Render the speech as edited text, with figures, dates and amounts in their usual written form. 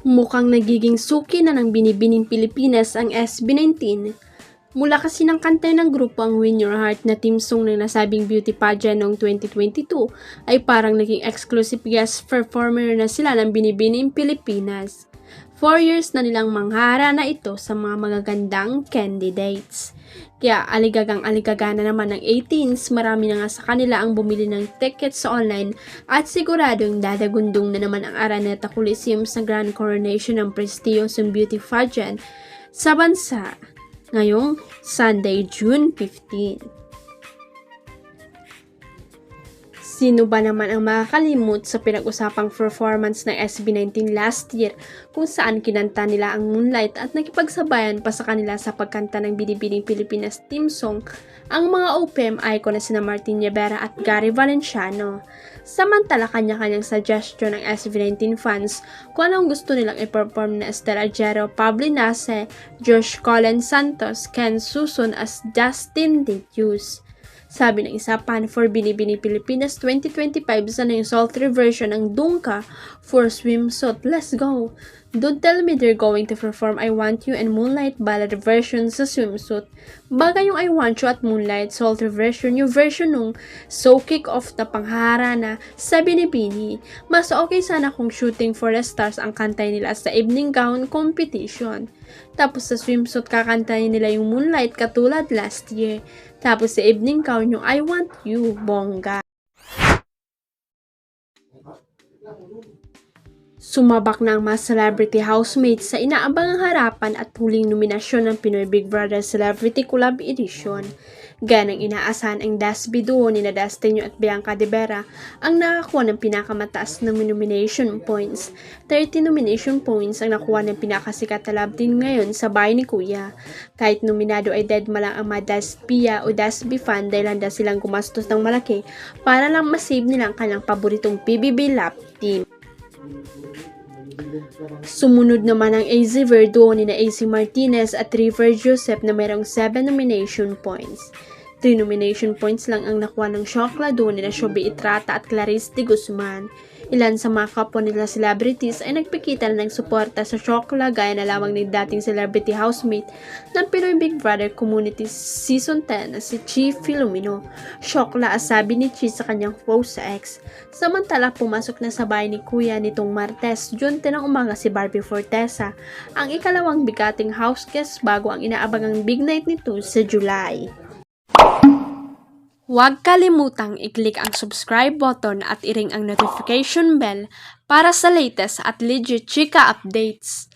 Mukhang nagiging suki na ng binibining Pilipinas ang SB19. Mula kasi ng kanta ng grupo ang Win Your Heart na team song ng nasabing beauty pageant noong 2022 ay parang naging exclusive guest performer na sila ng binibining Pilipinas. 4 years na nilang manghara na ito sa mga magagandang candidates. Kaya aligagang-aligaga na naman ng 18s, marami na nga sa kanila ang bumili ng tickets sa online at siguradong dadagundong na naman ang Araneta Coliseum sa Grand Coronation ng prestiyosong beauty pageant sa bansa ngayong Sunday, June 15. Sino ba naman ang makakalimot sa pinag-usapang performance ng SB19 last year kung saan kinanta nila ang Moonlight at nakipagsabayan pa sa kanila sa pagkanta ng Binibining Pilipinas team song ang mga OPM icon na sina Martin Nievera at Gary Valenciano. Samantala kanya-kanyang suggestion ng SB19 fans kung anong gusto nilang i-perform na Esther Ajero, Pablo Nace, Josh Colin Santos, Ken Susun as Justin Detius. Sabi ng isa pan for Binibining Pilipinas 2025 sana yung sultry version ng Dungka for Swimsuit. Let's go! Don't tell me they're going to perform I Want You and Moonlight ballad version sa Swimsuit. Bagay yung I Want You at Moonlight sultry version, yung version nung So Kick Off na panghara na sa Binibini. Mas okay sana kung Shooting for the Stars ang kantay nila sa evening gown competition. Tapos sa swimsuit kakantayin nila yung Moonlight katulad last year. Tapos sa evening gown yung I Want You, bongga. Sumabak na ang mga celebrity housemates sa inaabangang harapan at huling nominasyon ng Pinoy Big Brother Celebrity Collab Edition. Gaya ng inaasahan ang Dasby duo ni Dustin at Bianca De Vera ang nakakuha ng pinakamataas ng nomination points. 30 nomination points ang nakuha ng pinakasikat na love team ngayon sa bahay ni Kuya. Kahit nominado ay dead malang ang mga Daspia o Dasby fan dahil handa silang gumastos ng malaki para lang masave nilang kanyang paboritong PBB love team. Sumunod naman ang AZ Verduo ni AC Martinez at River Joseph na mayroong 7 nomination points. 3 nomination points lang ang nakuha ng Shokla doon ni Shobi Itrata at Clarice de Guzman. Ilan sa mga kapwa nila celebrities ay nagpakita na ng suporta sa Shokla gaya na lamang ng dating celebrity housemate ng Pinoy Big Brother Community Season 10 na si Chi Filomeno. Shokla sabi ni Chi sa kanyang post sa X. Samantala pumasok na sa bahay ni Kuya nitong Martes, June 10 ng umaga si Barbie Fortesa, ang ikalawang bigating house guest bago ang inaabangang big night nito sa July. Huwag kalimutang i-click ang subscribe button at i-ring ang notification bell para sa latest at legit chika updates.